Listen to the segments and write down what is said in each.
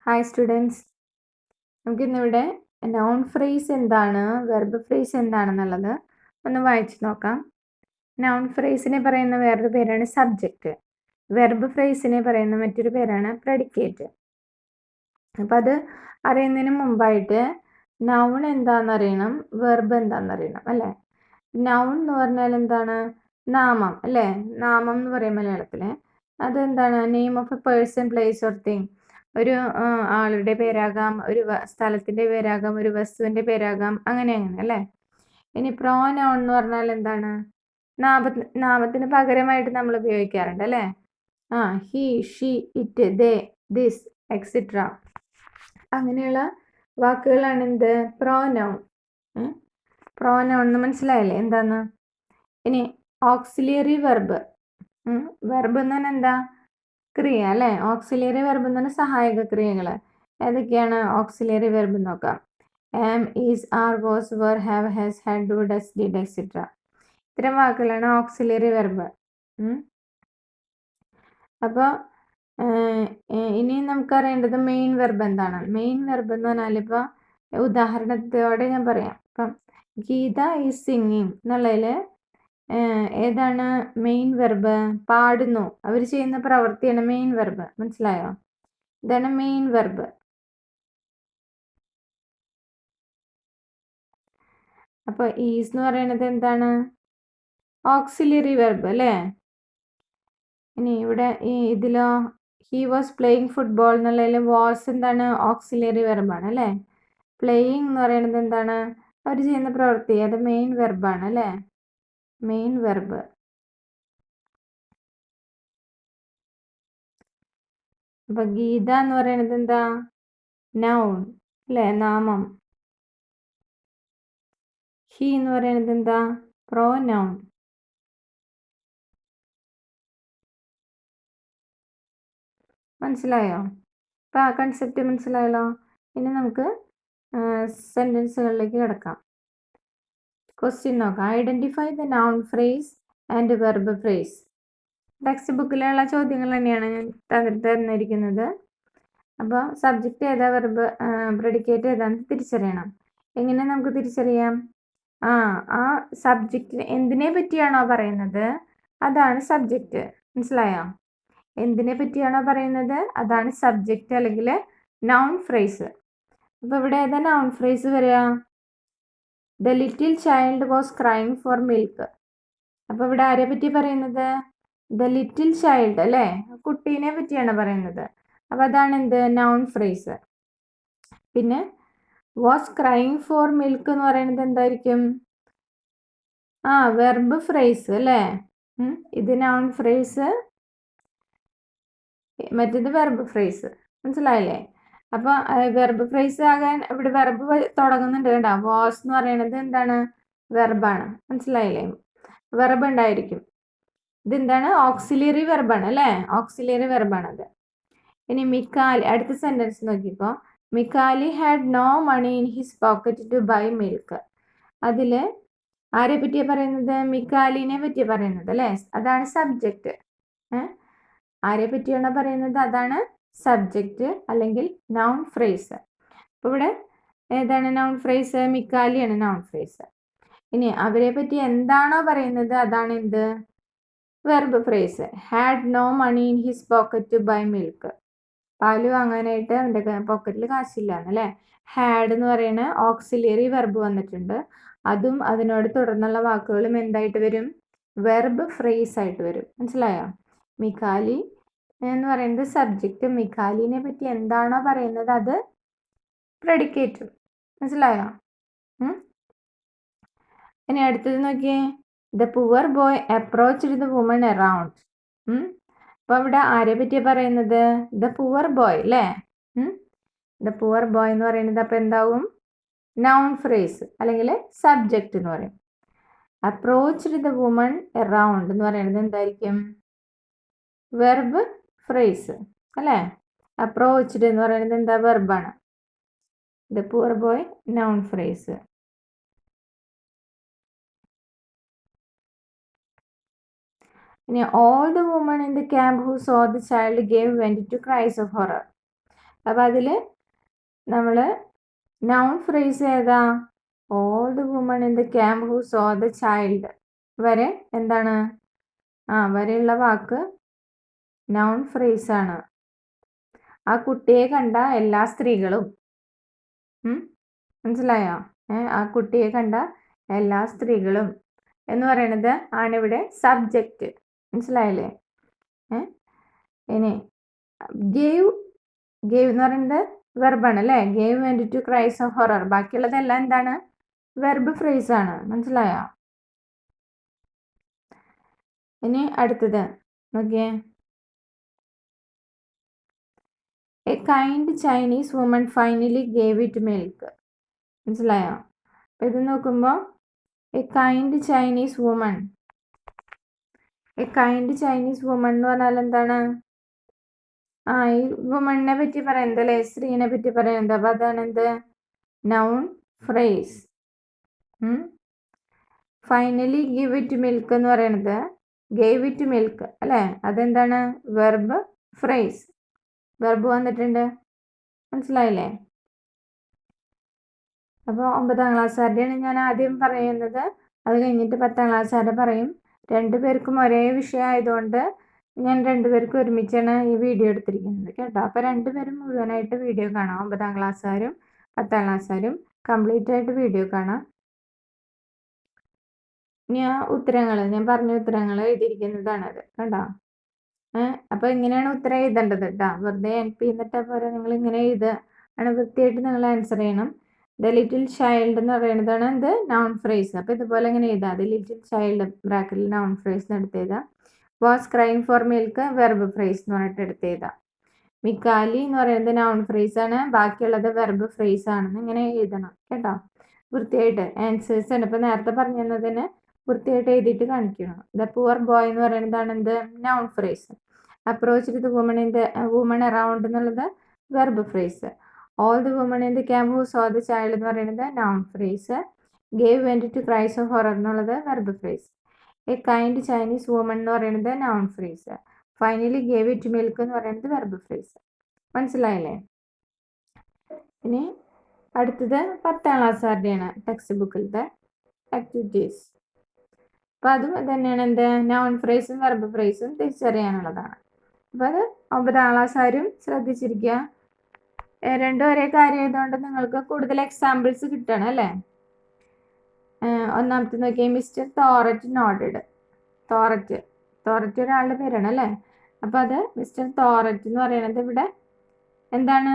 Hi students, നമുക്കിന്നിവിടെ noun phrase എന്താണ്, verb phrase എന്താണെന്നുള്ളത് ഒന്ന് വായിച്ചു നോക്കാം. നൗൺ ഫ്രേസിനെ പറയുന്ന വേറൊരു പേരാണ് സബ്ജക്റ്റ്. വെർബ് ഫ്രേസിനെ പറയുന്ന മറ്റൊരു പേരാണ് പ്രെഡിക്കേറ്റ്. അപ്പം അത് അറിയുന്നതിന് മുമ്പായിട്ട് നൗൺ എന്താണെന്നറിയണം, വെർബ് എന്താണെന്നറിയണം അല്ലേ. നൗൺ എന്ന് പറഞ്ഞാൽ എന്താണ്? നാമം അല്ലേ. നാമം എന്ന് പറയും മലയാളത്തിൽ. അതെന്താണ്? Name of A person, place or thing. ഒരു ആളുടെ പേരാകാം, ഒരു സ്ഥലത്തിൻ്റെ പേരാകാം, ഒരു വസ്തുവിൻ്റെ പേരാകാം, അങ്ങനെ അല്ലേ. ഇനി പ്രോനൗൺ എന്ന് പറഞ്ഞാൽ എന്താണ്? നാമത്തിന് പകരമായിട്ട് നമ്മൾ ഉപയോഗിക്കാറുണ്ട് അല്ലേ. He, she, it, they, this, etcetera. അങ്ങനെയുള്ള വാക്കുകളാണ് എന്ത്? പ്രോനൗൺ. പ്രോനൗൺ എന്ന് മനസ്സിലായില്ലേ എന്താന്ന്? ഇനി ഓക്സിലിയറി വെർബ്. വെർബ് എന്ന് പറഞ്ഞാൽ എന്താ? ക്രിയ അല്ലേ. ഓക്സിലിയറി വെർബ് എന്ന് പറഞ്ഞാൽ സഹായക ക്രിയകൾ. ഏതൊക്കെയാണ് ഓക്സിലിയറി വെർബ് നോക്കാം. Am, is, are, was, were, have, has, had, do, does, did, etcetera. ഇത്തരം വാക്കുകളാണ് ഓക്സിലിയറി വെർബ്. അപ്പോൾ ഇനി നമുക്കറിയേണ്ടത് മെയിൻ വെർബ് എന്താണ്. മെയിൻ വെർബ് എന്ന് പറഞ്ഞാൽ ഇപ്പോൾ ഉദാഹരണത്തോടെ ഞാൻ പറയാം. ഇപ്പം ഗീത ഈസ് സിംഗിങ് എന്നുള്ളതിൽ ഏതാണ് മെയിൻ വെർബ്? പാടുന്നു. അവർ ചെയ്യുന്ന പ്രവൃത്തിയാണ് മെയിൻ വെർബ്. മനസ്സിലായോ? ഇതാണ് മെയിൻ വെർബ്. അപ്പോൾ ഈസ് എന്ന് പറയുന്നത് എന്താണ്? ഓക്സിലിയറി വെർബ് അല്ലേ. ഇനി ഇവിടെ ഇതിലോ ഹി വാസ് പ്ലേയിങ് ഫുട്ബോൾ എന്നുള്ളതിൽ വാസ് എന്താണ്? ഓക്സിലിയറി വെർബാണ് അല്ലേ. പ്ലേയിങ് എന്ന് പറയുന്നത് എന്താണ്? അവർ ചെയ്യുന്ന പ്രവൃത്തി, അത് മെയിൻ വെർബാണ് അല്ലേ. Main verb. അപ്പൊ ഗീത എന്ന് പറയുന്നത് എന്താ? നൗൺ അല്ലേ, നാമം. ഹി എന്ന് പറയുന്നത് എന്താ? പ്രോനൗൺ. മനസ്സിലായോ? അപ്പം ആ കൺസെപ്റ്റ് മനസ്സിലായല്ലോ. ഇനി നമുക്ക് സെൻറ്റൻസുകളിലേക്ക് കിടക്കാം. ക്വസ്റ്റ്യൻ നോക്കാം. Identify the noun phrase and verb phrase. Text ബുക്കിലുള്ള ചോദ്യങ്ങൾ തന്നെയാണ് ഞാൻ തന്നിരിക്കുന്നത്. അപ്പോൾ സബ്ജക്റ്റ് ഏതാ, വെർബ് പ്രെഡിക്കേറ്റ് ഏതാണെന്ന് തിരിച്ചറിയണം. എങ്ങനെ നമുക്ക് തിരിച്ചറിയാം? ആ സബ്ജക്റ്റ് എന്തിനെ പറ്റിയാണോ പറയുന്നത് അതാണ് സബ്ജക്റ്റ്. മനസ്സിലായോ? എന്തിനെ പറ്റിയാണോ പറയുന്നത് അതാണ് സബ്ജക്റ്റ് അല്ലെങ്കിൽ നൗൺ ഫ്രേസ്. അപ്പോൾ ഇവിടെ ഏതാ നൗൺ ഫ്രേസ് വരിക? The little child was crying for milk. അപ്പോൾ ഇവിടെ ആരെ പറ്റി പറയുന്നത്? ദ ലിറ്റിൽ ചൈൽഡ് അല്ലേ, കുട്ടീനെ പറ്റിയാണ് പറയുന്നത്. അപ്പോൾ അതാണ് എന്ത്? Noun phrase. പിന്നെ വാസ് ക്രൈങ് ഫോർ മിൽക്ക് എന്ന് പറയുന്നത് എന്തായിരിക്കും? വെർബ് ഫ്രേസ് അല്ലേ. ഇത് നൗൺ ഫ്രേസ്, മറ്റേത് വെർബ് ഫ്രേസ്. മനസ്സിലായില്ലേ? അപ്പോൾ വെർബ് ഫ്രേസ് ആകാൻ ഇവിടെ വെർബ് തുടങ്ങുന്നുണ്ട് കേട്ടോ. വാസ് എന്ന് പറയുന്നത് എന്താണ്? വെർബാണ്. മനസ്സിലായില്ലേ? വെർബ് ഉണ്ടായിരിക്കും. ഇതെന്താണ്? ഓക്സിലിയറി വെർബാണ് അല്ലേ. ഓക്സിലിയറി വെർബാണത്. ഇനി മിക്കാലി, അടുത്ത സെൻറ്റൻസ് നോക്കിക്കോ. മിക്കാലി had no money in his pocket to buy milk. അതിൽ ആരെ പറ്റിയാണ് പറയുന്നത്? മിക്കാലിനെ പറ്റിയാണ് പറയുന്നത് അല്ലേ. അതാണ് സബ്ജക്റ്റ്. ആരെ പറ്റിയാണോ പറയുന്നത് അതാണ് സബ്ജക്റ്റ് അല്ലെങ്കിൽ നൗൺ ഫ്രേസ്. അപ്പോൾ ഇവിടെ ഏതാണ് നൗൺ ഫ്രേസ്? മിക്കാലിയാണ് നൗൺ ഫ്രേസ്. ഇനി അവരെ പറ്റി എന്താണോ പറയുന്നത് അതാണ് എന്ത്? Verb phrase. Had no money in his pocket to buy milk. പാല് വാങ്ങാനായിട്ട് അവൻ്റെ പോക്കറ്റിൽ കാശില്ല എന്നല്ലേ. ഹാഡ് എന്ന് പറയുന്ന ഓക്സിലിയറി വെർബ് വന്നിട്ടുണ്ട്. അതും അതിനോട് തുടർന്നുള്ള വാക്കുകളും എന്തായിട്ട് വരും? വെർബ് ഫ്രേസ് ആയിട്ട് വരും. മനസ്സിലായോ? മിക്കാലി എന്ന് പറയുന്നത് സബ്ജക്റ്റ്. മിക്കാലിനെ പറ്റി എന്താണോ പറയുന്നത് അത് പ്രെഡിക്കേറ്റ്. മനസ്സിലായോ? ഇനി അടുത്തത് നോക്കിയേ. The poor boy approached the woman around. അപ്പോൾ ഇവിടെ ആരെ പറ്റിയാണ് പറയുന്നത്? ദ പുവർ ബോയ് അല്ലേ. ദ പുവർ ബോയ് എന്ന് പറയുന്നത് അപ്പോൾ എന്താവും? നൗൺ ഫ്രേസ് അല്ലെങ്കിൽ സബ്ജക്റ്റ് എന്ന് പറയും. അപ്രോച്ച്ഡ് ദ വുമൺ അറൗണ്ട് എന്ന് പറയുന്നത് എന്തായിരിക്കും? വെർബ് ഫ്രേസ് അല്ലേ. അപ്രോച്ച്ഡ് എന്ന് പറയുന്നത് എന്താ? വെർബാണ്. The poor boy noun phrase. ഇനി all the woman in the camp who saw the child gave went to cries of horror. അപ്പോൾ അതിൽ നമ്മൾ നൗൺ ഫ്രേസ് ഏതാ? All the woman in the camp who saw the child വരെ എന്താണ്? വരെയുള്ള വാക്ക് noun phrase ആണ്. ആ കുട്ടിയെ കണ്ട എല്ലാ സ്ത്രീകളും. മനസ്സിലായോ? ആ കുട്ടിയെ കണ്ട എല്ലാ സ്ത്രീകളും എന്ന് പറയുന്നത് ആണിവിടെ സബ്ജക്റ്റ്. മനസ്സിലായില്ലേ? ഇനി ഗേവ് എന്ന് പറയുന്നത് വെർബാണ് അല്ലേ? Gave went to cries of horror. ബാക്കിയുള്ളതെല്ലാം എന്താണ്? വെർബ് ഫ്രേസ് ആണ്. മനസ്സിലായോ? ഇനി അടുത്തത് നോക്കിയേ. A kind Chinese woman finally gave it milk. മനസ്സിലായോ? അപ്പം ഇത് നോക്കുമ്പോൾ എ കൈൻഡ് ചൈനീസ് വുമൺ എന്ന് പറഞ്ഞാൽ എന്താണ്? ഈ വുമണിനെ പറ്റി പറയുന്നത് അല്ലേ? സ്ത്രീനെ പറ്റി പറയുന്നത്. അപ്പം അതാണ് എന്ത്? Noun phrase. Finally give it milk എന്ന് പറയുന്നത് ഗേവ് ഇറ്റ് മിൽക്ക് അല്ലേ? അതെന്താണ്? Verb phrase. വെർബ് വന്നിട്ടുണ്ട്. മനസ്സിലായില്ലേ? അപ്പോൾ 9ാം ക്ലാസ്സുകാരുടെയാണ് ഞാൻ ആദ്യം പറയുന്നത്. അത് കഴിഞ്ഞിട്ട് 10ാം ക്ലാസ്സുകാരെ പറയും. രണ്ടുപേർക്കും ഒരേ വിഷയമായതുകൊണ്ട് ഞാൻ രണ്ടുപേർക്കും ഒരുമിച്ചാണ് ഈ വീഡിയോ എടുത്തിരിക്കുന്നത് കേട്ടോ. അപ്പോൾ രണ്ടുപേരും മുഴുവനായിട്ട് വീഡിയോ കാണാം. 9ാം ക്ലാസ്സുകാരും 10ാം ക്ലാസ്സുകാരും കംപ്ലീറ്റ് ആയിട്ട് വീഡിയോ കാണാം. ഞാൻ പറഞ്ഞ ഉത്തരങ്ങൾ എഴുതിയിരിക്കുന്നതാണത് കണ്ടോ. അപ്പോൾ ഇങ്ങനെയാണ് ഉത്തരം എഴുതേണ്ടത് കേട്ടോ. വെറുതെ NP എന്നിട്ടാൽ പോലെ നിങ്ങൾ ഇങ്ങനെ എഴുതുക ആണ്. വൃത്തിയായിട്ട് നിങ്ങൾ ആൻസർ ചെയ്യണം. ദ ലിറ്റിൽ ചൈൽഡ് എന്ന് പറയുന്നതാണ് എന്ത്? Noun phrase. അപ്പോൾ ഇതുപോലെ ഇങ്ങനെ എഴുതാം. ദ ലിറ്റിൽ ചൈൽഡ് ബ്രാക്കറ്റിൽ നൗൺ ഫ്രേസ് എടുത്ത് എഴുതാം. Was crying for milk verb phrase എന്ന് പറഞ്ഞിട്ട് എടുത്ത് എഴുതാം. മിക്കാലി എന്ന് പറയുന്നത് നൗൺ ഫ്രേസ് ആണ്. ബാക്കിയുള്ളത് വെർബ് ഫ്രേസ് ആണെന്ന് ഇങ്ങനെ എഴുതണം കേട്ടോ. വൃത്തിയായിട്ട് ആൻസേഴ്സ് ആണ്. ഇപ്പോൾ നേരത്തെ പറഞ്ഞതിന് വൃത്തിയായിട്ട് എഴുതിയിട്ട് കാണിക്കണം. ദ പുവർ ബോയ് എന്ന് പറയുന്നതാണ് എന്ത്? Noun phrase. Approach the woman around എന്നുള്ളത് verb phrase. All the woman in the camp who saw the child എന്ന് പറയുന്നത് noun phrase. Gave went to cries of horror എന്നുള്ളത് verb phrase. A kind Chinese woman എന്ന് പറയുന്നത് noun phrase. Finally gave it milk എന്ന് പറയുന്നത് verb phrase. മനസ്സിലായില്ലേ? ഇനി അടുത്തത് 10ാം ക്ലാസ്സുകാരുടെയാണ് ടെക്സ്റ്റ് ബുക്കിലത്തെ ആക്ടിവിറ്റീസ്. അപ്പോൾ അതും തന്നെയാണ് എന്ത്? നൗൺ ഫ്രേസും വെർബ് ഫ്രേസും തിരിച്ചറിയാനുള്ളതാണ്. അപ്പോൾ അത് 9ാം ക്ലാസ്സുകാരും ശ്രദ്ധിച്ചിരിക്കുക. രണ്ടും ഒരേ കാര്യം ആയതുകൊണ്ട് നിങ്ങൾക്ക് കൂടുതൽ എക്സാമ്പിൾസ് കിട്ടണം അല്ലേ? ഒന്നാമത്തെ നോക്കിയാൽ മിസ്റ്റർ തോററ്റ് നോഡഡ്. തോററ്റ് ഒരാളുടെ പേരാണ് അല്ലേ? അപ്പോൾ അത് മിസ്റ്റർ തോററ്റ് എന്ന് പറയുന്നത് ഇവിടെ എന്താണ്?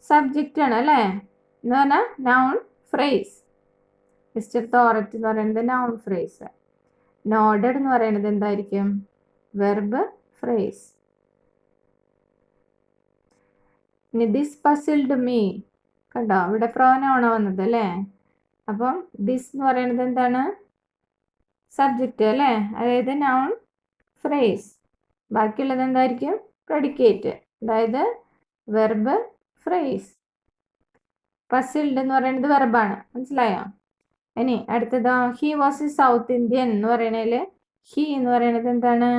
സബ്ജക്റ്റ് ആണ് അല്ലേ? എന്ന് പറഞ്ഞാൽ നൗൺ ഫ്രേസ്. മിസ്റ്റർ തോററ്റ് എന്ന് പറയുന്നത് നൗൺ ഫ്രേസ്. നോഡഡ് എന്ന് പറയുന്നത് എന്തായിരിക്കും? Verb phrase. ഇനി ദിസ് പസിൽഡ് മീ കണ്ടോ, ഇവിടെ പ്രോനൗണാണ് വന്നത് അല്ലേ? അപ്പം ദിസ് എന്ന് പറയുന്നത് എന്താണ്? സബ്ജക്റ്റ് അല്ലേ? അതായത് നൗൺ ഫ്രേസ്. ബാക്കിയുള്ളത് എന്തായിരിക്കും? പ്രെഡിക്കേറ്റ്, അതായത് വെർബ് ഫ്രേസ്. പസിൽഡ് എന്ന് പറയുന്നത് വെർബാണ്. മനസ്സിലായോ? ഇനി അടുത്തതോ, he was a South Indian എന്ന് പറയണതിൽ ഹി എന്ന് പറയുന്നത് എന്താണ്?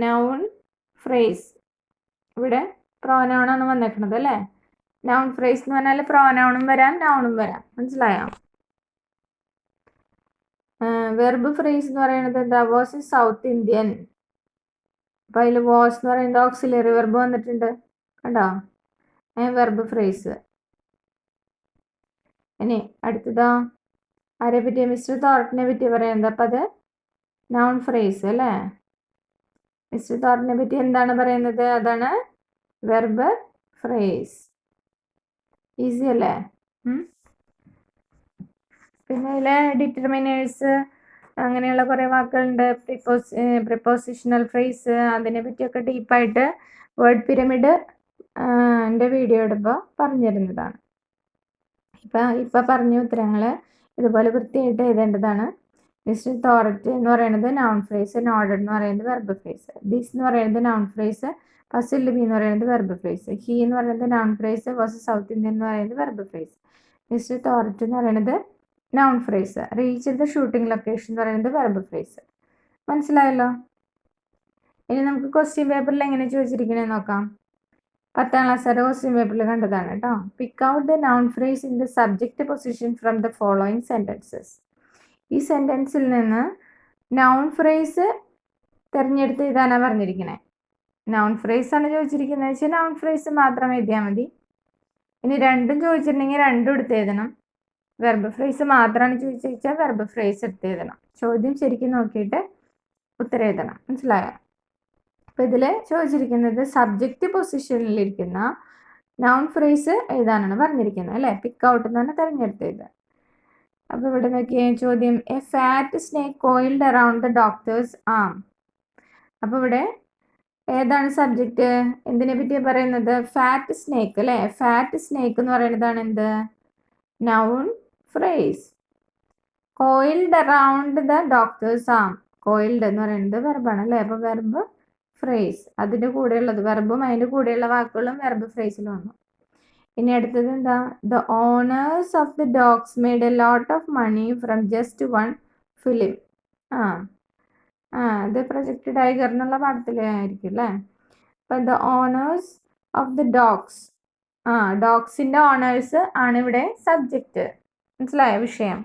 Noun phrase. ഇവിടെ പ്രോനൗണാണ് വന്നേക്കുന്നത് അല്ലേ? നൗൺ ഫ്രേസ് എന്ന് പറഞ്ഞാൽ പ്രോനൗണും വരാം നൗണും വരാം. മനസ്സിലായോ? വെർബ് ഫ്രേസ് എന്ന് പറയുന്നത് എന്താ? Was a South Indian. അപ്പോൾ അതിൽ വാസ് എന്ന് പറയുന്നത് ഓക്സിലറി വെർബ് വന്നിട്ടുണ്ട് കണ്ടോ? Verb phrase. ഇനി അടുത്തതോ, ആരെ പറ്റി? മിസ്റ്റർ തോററ്റിനെ പറ്റി പറയുന്നത്. അപ്പം അത് നൗൺ ഫ്രേസ് അല്ലേ? മിസ്റ്റർ തോററ്റിനെ പറ്റി എന്താണ് പറയുന്നത്? അതാണ് വെർബ് ഫ്രേസ്. ഈസി അല്ലേ? പിന്നെ ഇതിലെ ഡിറ്റർമിനേഴ്സ് അങ്ങനെയുള്ള കുറേ വാക്കുകളുണ്ട്. പ്രിപ്പോസിഷണൽ ഫ്രേസ്, അതിനെ പറ്റിയൊക്കെ ഡീപ്പായിട്ട് വേർഡ് പിരമിഡ് എൻ്റെ വീഡിയോ ഇടുമ്പോൾ പറഞ്ഞു തരുന്നതാണ്. ഇപ്പം പറഞ്ഞ ഉത്തരങ്ങൾ ഇതുപോലെ വൃത്തിയായിട്ട് എഴുതേണ്ടതാണ്. മിസ്റ്റർ തോററ്റ് എന്ന് പറയുന്നത് നൗൺ ഫ്രേസ്, നോഡഡ് എന്ന് പറയുന്നത് വെർബ് ഫ്രേസ്, ദിസ് എന്ന് പറയുന്നത് നൗൺ ഫ്രേസ്, പസിൽഡ് മീ എന്ന് പറയുന്നത് വെർബ് ഫ്രേസ്, ഹി എന്ന് പറയുന്നത് noun phrase, was south Indian എന്ന് പറയുന്നത് വെർബ് ഫ്രേസ്, മിസ്റ്റർ തോററ്റ് എന്ന് പറയുന്നത് noun phrase, reach the shooting location എന്ന് പറയുന്നത് വെർബ് ഫ്രേസ്. മനസ്സിലായല്ലോ? ഇനി നമുക്ക് ക്വസ്റ്റ്യൻ പേപ്പറിൽ എങ്ങനെ ചോദിച്ചിരിക്കണേ നോക്കാം. 10ാം ക്ലാസ് വരെ ക്വസ്റ്റ്യൻ പേപ്പറിൽ കണ്ടതാണ് കേട്ടോ. Pick out the noun phrase in the subject position from the following sentences. ഈ സെൻറ്റൻസിൽ നിന്ന് നൗൺ ഫ്രേസ് തിരഞ്ഞെടുത്ത് എഴുതാനാണ് പറഞ്ഞിരിക്കണേ. നൗൺ ഫ്രേസ് ആണ് ചോദിച്ചിരിക്കുന്നത് വെച്ചാൽ നൗൺ ഫ്രേസ് മാത്രം എഴുതിയാൽ മതി. ഇനി രണ്ടും ചോദിച്ചിട്ടുണ്ടെങ്കിൽ രണ്ടും എടുത്ത് എഴുതണം. വെർബ് ഫ്രേസ് മാത്രമാണ് ചോദിച്ചാൽ വെർബ് ഫ്രേസ് എടുത്ത് എഴുതണം. ചോദ്യം ശരിക്കും നോക്കിയിട്ട് ഉത്തരം എഴുതണം. മനസ്സിലായോ? അപ്പോൾ ഇതിൽ ചോദിച്ചിരിക്കുന്നത് സബ്ജക്റ്റ് പൊസിഷനിലിരിക്കുന്ന നൗൺ ഫ്രേസ് എഴുതാനാണ് പറഞ്ഞിരിക്കുന്നത് അല്ലേ. പിക്ക് ഔട്ട് എന്ന് പറഞ്ഞാൽ തിരഞ്ഞെടുത്ത് എഴുതുക. അപ്പോൾ ഇവിടെ നോക്കിയേ ചോദ്യം, a fat snake coiled around the doctor's arm. അപ്പോൾ ഇവിടെ ഏതാണ് സബ്ജക്റ്റ്? എന്തിനെ പറ്റിയാണ് പറയുന്നത്? ഫാറ്റ് സ്നേക്ക് അല്ലേ. ഫാറ്റ് സ്നേക്ക് എന്ന് പറയുന്നതാണ് എന്ത്? Noun phrase. Coiled around the doctor's arm. Coiled എന്ന് പറയുന്നത് വെർബാണ് അല്ലേ. അപ്പോൾ വെർബ് ഫ്രേസ് അതിൻ്റെ കൂടെയുള്ളത്, വെർബും അതിൻ്റെ കൂടെയുള്ള വാക്കുകളും വെർബ് ഫ്രേസിൽ വന്നു. ഇനി അടുത്തത് എന്താ? The owners of the dogs made a lot of money from just one film. ഇത് പ്രൊജക്ട് ടൈഗർ എന്നുള്ള പാഠത്തിലായിരിക്കും അല്ലേ. അപ്പം the owners of the dogs, ഡോഗ്സിൻ്റെ ഓണേഴ്സ് ആണ് ഇവിടെ സബ്ജക്റ്റ്. മനസ്സിലായ വിഷയം?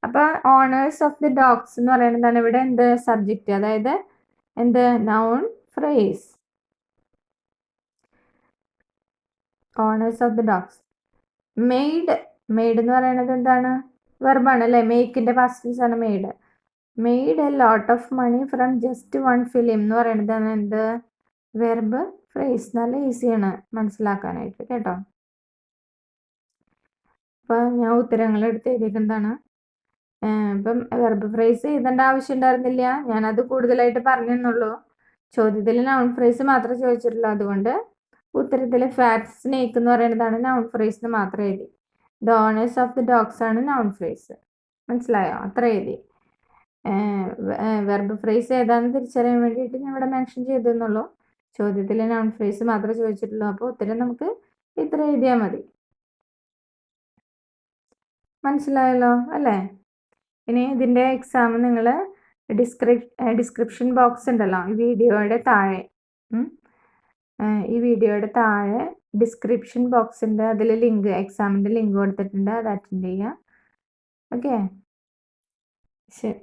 അപ്പോൾ ഓണേഴ്സ് ഓഫ് ദി ഡോഗ്സ് എന്ന് പറയുന്നതാണ് ഇവിടെ എന്ത്? സബ്ജക്റ്റ്. അതായത് എന്ത്? Noun phrase. Owners of the dogs. Made, made എന്ന് പറയുന്നത് എന്താണ്? വെർബാണ് അല്ലേ. മേക്കിൻ്റെ പാസ്റ്റ് ടെൻസ് ആണ് made. Made a lot of money from just one film എന്ന് പറയുന്നതാണ് എന്ത്? Verb phrase. നല്ല ഈസിയാണ് മനസ്സിലാക്കാനായിട്ട് കേട്ടോ. അപ്പോൾ ഞാൻ ഉത്തരങ്ങൾ എടുത്ത് എഴുതിയിരിക്കുന്നതാണ്. ഇപ്പം വെർബ് ഫ്രേസ് എഴുതേണ്ട ആവശ്യം ഉണ്ടായിരുന്നില്ല, ഞാനത് കൂടുതലായിട്ട് പറഞ്ഞെന്നുള്ളൂ. ചോദ്യത്തിൽ നൗൺ ഫ്രേസ് മാത്രമേ ചോദിച്ചിട്ടുള്ളൂ. അതുകൊണ്ട് ഉത്തരത്തിൽ ഫാറ്റ് സ്നേക്ക് എന്ന് പറയുന്നതാണ് നൗൺ ഫ്രേസ് എന്ന് മാത്രം എഴുതി. The owners of the dogs ആണ് നൗൺ ഫ്രേസ്. മനസ്സിലായോ? അത്ര എഴുതി. വെർബ് ഫ്രേസ് ഏതാണെന്ന് തിരിച്ചറിയാൻ വേണ്ടിയിട്ട് ഞാൻ ഇവിടെ മെൻഷൻ ചെയ്തെന്നുള്ളൂ. ചോദ്യത്തിൽ നൗൺ ഫ്രേസ് മാത്രമേ ചോദിച്ചിട്ടുള്ളൂ. അപ്പോൾ ഉത്തരം നമുക്ക് ഇത്ര എഴുതിയാൽ മതി. മനസ്സിലായല്ലോ അല്ലേ? ഇനി ഇതിൻ്റെ എക്സാം നിങ്ങൾ ഡിസ്ക്രിപ്ഷൻ ബോക്സ് ഉണ്ടല്ലോ ഈ വീഡിയോയുടെ താഴെ, ഈ വീഡിയോയുടെ താഴെ ഡിസ്ക്രിപ്ഷൻ ബോക്സ് ഉണ്ട്. അതിൽ ലിങ്ക്, എക്സാമിൻ്റെ ലിങ്ക് കൊടുത്തിട്ടുണ്ട്. അത് അറ്റൻഡ് ചെയ്യുക. ഓക്കെ, ശരി.